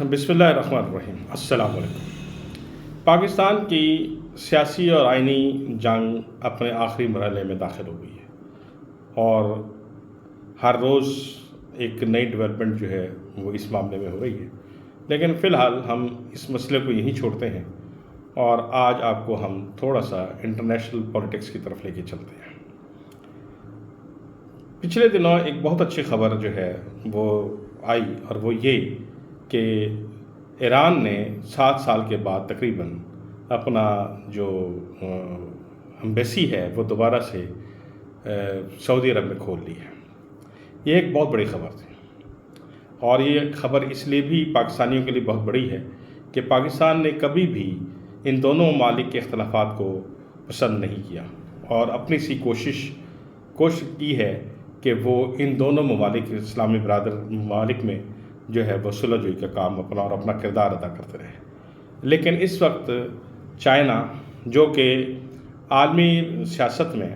بسم اللہ الرحمن الرحیم۔ السلام علیکم۔ پاکستان کی سیاسی اور آئینی جنگ اپنے آخری مرحلے میں داخل ہو گئی ہے اور ہر روز ایک نئی ڈیولپمنٹ جو ہے وہ اس معاملے میں ہو رہی ہے، لیکن فی الحال ہم اس مسئلے کو یہیں چھوڑتے ہیں اور آج آپ کو ہم تھوڑا سا انٹرنیشنل پولیٹکس کی طرف لے کے چلتے ہیں۔ پچھلے دنوں ایک بہت اچھی خبر جو ہے وہ آئی اور وہ یہ کہ ایران نے 7 سال کے بعد تقریباً اپنا جو ایمبیسی ہے وہ دوبارہ سے سعودی عرب میں کھول لی ہے۔ یہ ایک بہت بڑی خبر تھی اور یہ خبر اس لیے بھی پاکستانیوں کے لیے بہت بڑی ہے کہ پاکستان نے کبھی بھی ان دونوں ممالک کے اختلافات کو پسند نہیں کیا اور اپنی سی کوشش کی ہے کہ وہ ان دونوں ممالک اسلامی برادر ممالک میں جو ہے وہ صلح جوئی کا کام اپنا کردار ادا کرتے رہے۔ لیکن اس وقت چائنا جو کہ عالمی سیاست میں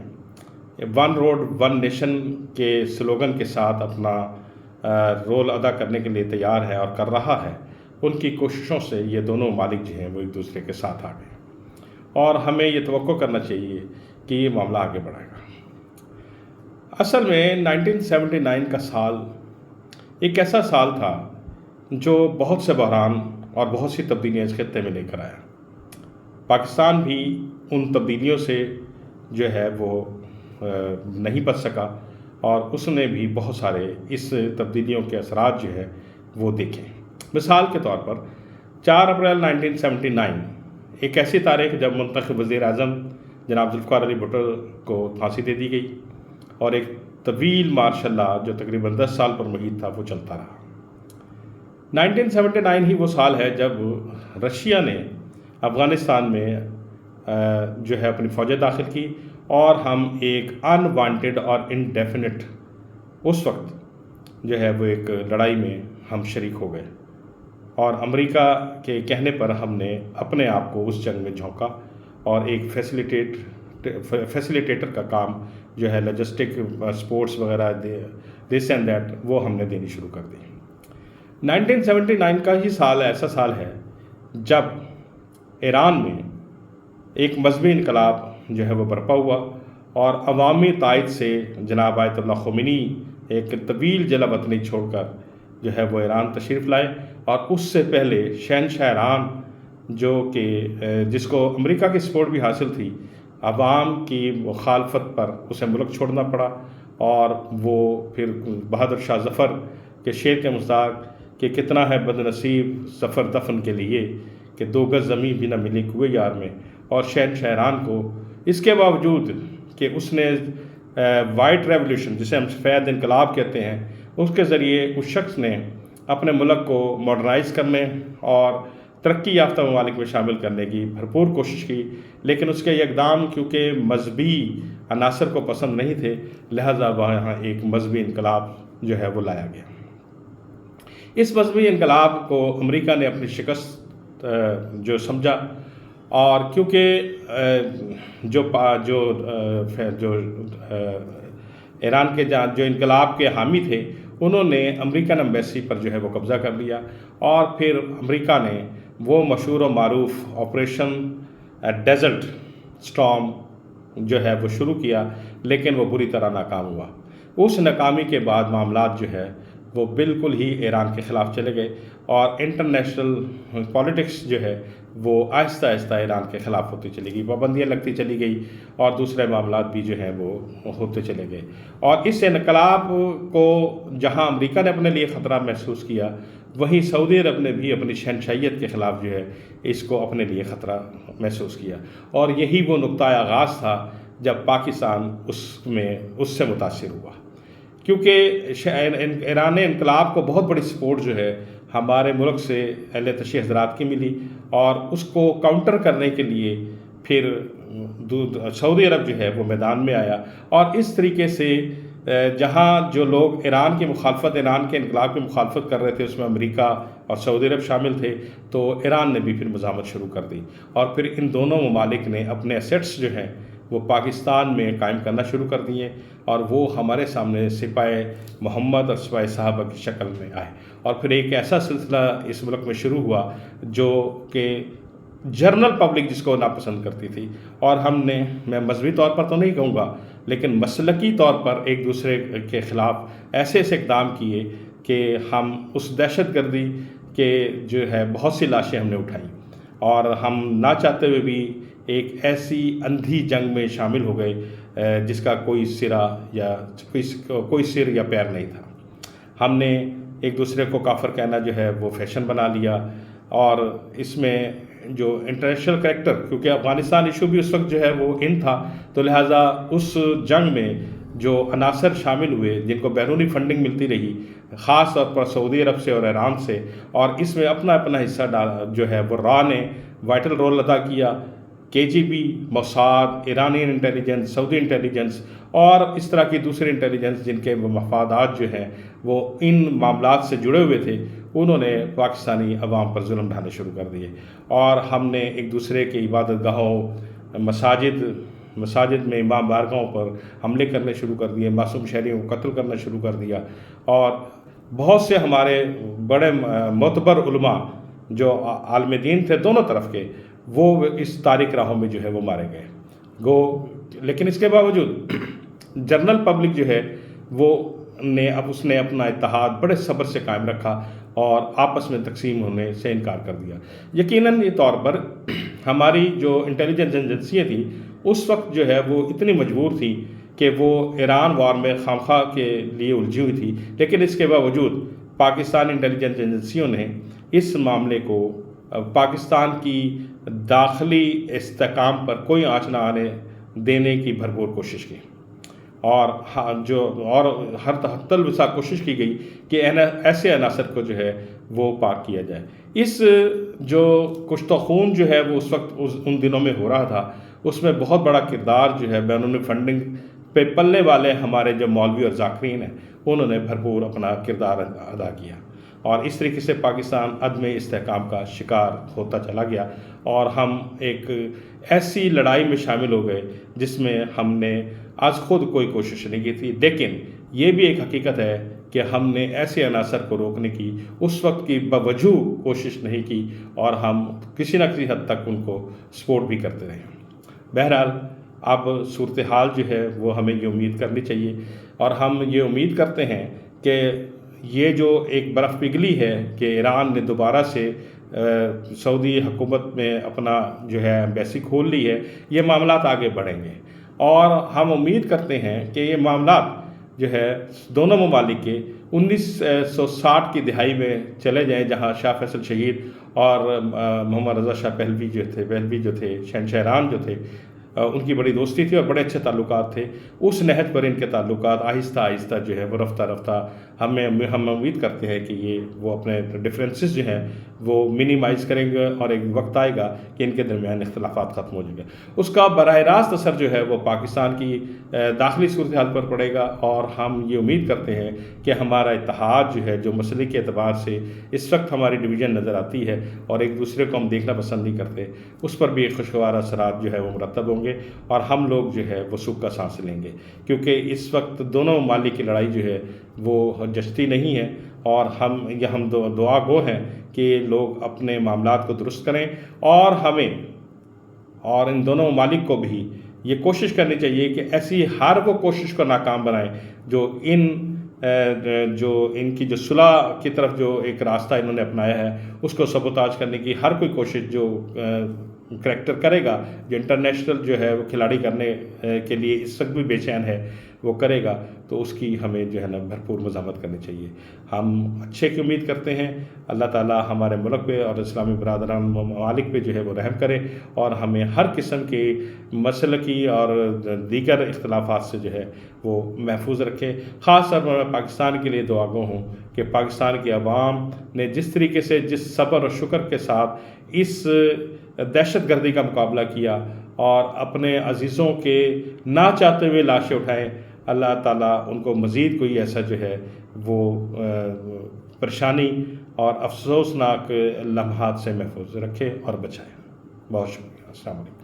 ون روڈ ون نیشن کے سلوگن کے ساتھ اپنا رول ادا کرنے کے لیے تیار ہے اور کر رہا ہے، ان کی کوششوں سے یہ دونوں ممالک جو ہیں وہ ایک دوسرے کے ساتھ آ گئے اور ہمیں یہ توقع کرنا چاہیے کہ یہ معاملہ آگے بڑھے گا۔ اصل میں 1979 کا سال ایک ایسا سال تھا جو بہت سے بحران اور بہت سی تبدیلیاں اس خطے میں لے کر آیا۔ پاکستان بھی ان تبدیلیوں سے جو ہے وہ نہیں بچ سکا اور اس نے بھی بہت سارے اس تبدیلیوں کے اثرات جو ہے وہ دیکھے۔ مثال کے طور پر 4 اپریل 1979 ایک ایسی تاریخ جب منتخب وزیر اعظم جناب ذوالفقار علی بھٹو کو پھانسی دے دی گئی اور ایک طویل مارشل لا جو تقریباً 10 سال پر محیط تھا وہ چلتا رہا۔ 1979 ہی وہ سال ہے جب رشیا نے افغانستان میں جو ہے اپنی فوجیں داخل کی اور ہم ایک انوانٹیڈ اور انڈیفینٹ اس وقت جو ہے وہ ایک لڑائی میں ہم شریک ہو گئے اور امریکہ کے کہنے پر ہم نے اپنے آپ کو اس جنگ میں جھونکا اور ایک فیسیلیٹیٹر کا کام جو ہے لاجسٹک سپورٹس وغیرہ دس اینڈ دیٹ وہ ہم نے دینی شروع کر دی۔ 1979 کا ہی سال ایسا سال ہے جب ایران میں ایک مذہبی انقلاب جو ہے وہ برپا ہوا اور عوامی تائید سے جناب آیت اللہ خمینی ایک طویل جلا وطنی چھوڑ کر جو ہے وہ ایران تشریف لائے اور اس سے پہلے شہنشاہ ایران جو کہ جس کو امریکہ کی سپورٹ بھی حاصل تھی، عوام کی مخالفت پر اسے ملک چھوڑنا پڑا اور وہ پھر بہادر شاہ ظفر کے شعر کے مصداق کہ کتنا ہے بد نصیب ظفر دفن کے لیے کہ 2 گز زمین بھی نہ ملی کوئے یار میں، اور شہنشاہ ایران کو اس کے باوجود کہ اس نے وائٹ ریولوشن جسے ہم سفید انقلاب کہتے ہیں اس کے ذریعے اس شخص نے اپنے ملک کو ماڈرنائز کرنے اور ترقی یافتہ ممالک میں شامل کرنے کی بھرپور کوشش کی، لیکن اس کے یہ اقدام کیونکہ مذہبی عناصر کو پسند نہیں تھے، لہٰذا وہاں ایک مذہبی انقلاب جو ہے وہ لایا گیا۔ اس مذہبی انقلاب کو امریکہ نے اپنی شکست جو سمجھا اور کیونکہ جو ایران کے جو انقلاب کے حامی تھے انہوں نے امریکن ایمبیسی پر جو ہے وہ قبضہ کر لیا اور پھر امریکہ نے وہ مشہور و معروف آپریشن ڈیزرٹ سٹارم جو ہے وہ شروع کیا، لیکن وہ بری طرح ناکام ہوا۔ اس ناکامی کے بعد معاملات جو ہے وہ بالکل ہی ایران کے خلاف چلے گئے اور انٹرنیشنل پولیٹکس جو ہے وہ آہستہ آہستہ ایران کے خلاف ہوتی چلی گئی، پابندیاں لگتی چلی گئی اور دوسرے معاملات بھی جو ہیں وہ ہوتے چلے گئے۔ اور اس انقلاب کو جہاں امریکہ نے اپنے لیے خطرہ محسوس کیا، وہیں سعودی عرب نے بھی اپنی شہنشاہیت کے خلاف جو ہے اس کو اپنے لیے خطرہ محسوس کیا اور یہی وہ نقطۂ آغاز تھا جب پاکستان اس سے متاثر ہوا، کیونکہ ایران انقلاب کو بہت بڑی سپورٹ جو ہے ہمارے ملک سے اہل تشیع حضرات کی ملی اور اس کو کاؤنٹر کرنے کے لیے پھر سعودی عرب جو ہے وہ میدان میں آیا اور اس طریقے سے جہاں جو لوگ ایران کی مخالفت، ایران کے انقلاب کی مخالفت کر رہے تھے اس میں امریکہ اور سعودی عرب شامل تھے، تو ایران نے بھی پھر مزاحمت شروع کر دی اور پھر ان دونوں ممالک نے اپنے ایسیٹس جو ہیں وہ پاکستان میں قائم کرنا شروع کر دیے، اور وہ ہمارے سامنے سپاہی محمد اور سپاہی صحابہ کی شکل میں آئے، اور پھر ایک ایسا سلسلہ اس ملک میں شروع ہوا جو کہ جنرل پبلک جس کو ناپسند کرتی تھی، اور ہم نے، میں مذہبی طور پر تو نہیں کہوں گا لیکن مسلکی طور پر ایک دوسرے کے خلاف ایسے ایسے اقدام کیے کہ ہم اس دہشت گردی کے جو ہے بہت سی لاشیں ہم نے اٹھائیں، اور ہم نہ چاہتے ہوئے بھی ایک ایسی اندھی جنگ میں شامل ہو گئے جس کا کوئی سرا یا کوئی سر یا پیر نہیں تھا۔ ہم نے ایک دوسرے کو کافر کہنا جو ہے وہ فیشن بنا لیا، اور اس میں جو انٹرنیشنل کریکٹر، کیونکہ افغانستان ایشو بھی اس وقت جو ہے وہ ان تھا، تو لہٰذا اس جنگ میں جو عناصر شامل ہوئے جن کو بیرونی فنڈنگ ملتی رہی، خاص طور پر سعودی عرب سے اور ایران سے، اور اس میں اپنا حصہ جو ہے وہ را نے وائٹل رول ادا کیا، KGB، موساد، ایرانی انٹیلیجنس، سعودی انٹیلیجنس اور اس طرح کی دوسری انٹیلیجنس جن کے مفادات جو ہیں وہ ان معاملات سے جڑے ہوئے تھے، انہوں نے پاکستانی عوام پر ظلم ڈھانے شروع کر دیے، اور ہم نے ایک دوسرے کے عبادت گاہوں، مساجد میں امام بارگاہوں پر حملے کرنے شروع کر دیے، معصوم شہریوں کو قتل کرنا شروع کر دیا، اور بہت سے ہمارے بڑے معتبر علماء جو عالم دین تھے دونوں طرف کے، وہ اس تاریک راہوں میں جو ہے وہ مارے گئے لیکن اس کے باوجود جنرل پبلک جو ہے وہ اس نے اپنا اتحاد بڑے صبر سے قائم رکھا اور آپس میں تقسیم ہونے سے انکار کر دیا۔ یقیناً یہ طور پر ہماری جو انٹیلیجنس ایجنسیاں تھیں اس وقت جو ہے وہ اتنی مجبور تھی کہ وہ ایران وار میں خامخواہ کے لیے الجھی ہوئی تھی، لیکن اس کے باوجود پاکستان انٹیلیجنس ایجنسیوں نے اس معاملے کو پاکستان کی داخلی استحکام پر کوئی آنچ نہ آنے دینے کی بھرپور کوشش کی، اور ہر تلوسا کوشش کی گئی کہ ایسے عناصر کو جو ہے وہ پاک کیا جائے۔ اس جو کشت و خون جو ہے وہ اس وقت ان دنوں میں ہو رہا تھا، اس میں بہت بڑا کردار جو ہے بیرونی فنڈنگ پہ پلنے والے ہمارے جو مولوی اور ذاکرین ہیں انہوں نے بھرپور اپنا کردار ادا کیا، اور اس طریقے سے پاکستان عدم استحکام کا شکار ہوتا چلا گیا، اور ہم ایک ایسی لڑائی میں شامل ہو گئے جس میں ہم نے آج خود کوئی کوشش نہیں کی تھی، لیکن یہ بھی ایک حقیقت ہے کہ ہم نے ایسے عناصر کو روکنے کی اس وقت کی باوجود کوشش نہیں کی، اور ہم کسی نہ کسی حد تک ان کو سپورٹ بھی کرتے رہے۔ بہرحال اب صورتحال جو ہے وہ ہمیں یہ امید کرنی چاہیے، اور ہم یہ امید کرتے ہیں کہ یہ جو ایک برف پگھلی ہے کہ ایران نے دوبارہ سے سعودی حکومت میں اپنا جو ہے ایمبیسی کھول لی ہے، یہ معاملات آگے بڑھیں گے، اور ہم امید کرتے ہیں کہ یہ معاملات جو ہے دونوں ممالک کے 1960 کی دہائی میں چلے جائیں، جہاں شاہ فیصل شہید اور محمد رضا شاہ پہلوی جو تھے شہنشاہ ایران جو تھے، ان کی بڑی دوستی تھی اور بڑے اچھے تعلقات تھے، اس نہج پر ان کے تعلقات آہستہ آہستہ جو ہے وہ رفتہ ہم امید کرتے ہیں کہ وہ اپنے ڈفرینسز جو ہیں وہ منیمائز کریں گے، اور ایک وقت آئے گا کہ ان کے درمیان اختلافات ختم ہو جائیں گے۔ اس کا براہ راست اثر جو ہے وہ پاکستان کی داخلی صورتحال پر پڑے گا، اور ہم یہ امید کرتے ہیں کہ ہمارا اتحاد جو ہے، جو مسئلے کے اعتبار سے اس وقت ہماری ڈویژن نظر آتی ہے اور ایک دوسرے کو ہم دیکھنا پسند نہیں کرتے، اس پر بھی ایک خوشگوار اثرات جو ہے وہ مرتب ہوں گے، اور ہم لوگ جو ہے وہ سکھ کا سانس لیں گے، کیونکہ اس وقت دونوں ممالک کی لڑائی جو ہے وہ جستی نہیں ہے، اور ہم دعا گو ہیں کہ لوگ اپنے معاملات کو درست کریں، اور ان دونوں ممالک کو بھی یہ کوشش کرنی چاہیے کہ ایسی ہر وہ کوشش کو ناکام بنائیں جو ان کی جو صلح کی طرف جو ایک راستہ انہوں نے اپنایا ہے اس کو سبوتاج کرنے کی ہر کوئی کوشش جو کریکٹر کرے گا، جو انٹرنیشنل جو ہے وہ کھلاڑی کرنے کے لیے اس وقت بھی بے چین ہے وہ کرے گا، تو اس کی ہمیں جو ہے نا بھرپور مزاحمت کرنی چاہیے۔ ہم اچھے کی امید کرتے ہیں، اللہ تعالیٰ ہمارے ملک پہ اور اسلامی برادران ممالک پہ جو ہے وہ رحم کرے، اور ہمیں ہر قسم کی مسلکی اور دیگر اختلافات سے جو ہے وہ محفوظ رکھے۔ خاص طور پر میں پاکستان کے لیے دعا گو ہوں کہ پاکستان کی عوام نے جس طریقے سے جس صبر اور شکر کے ساتھ اس دہشت گردی کا مقابلہ کیا اور اپنے عزیزوں کے نہ چاہتے ہوئے لاشیں اٹھائیں، اللہ تعالیٰ ان کو مزید کوئی ایسا جو ہے وہ پریشانی اور افسوسناک لمحات سے محفوظ رکھے اور بچائے۔ بہت شکریہ، السلام علیکم۔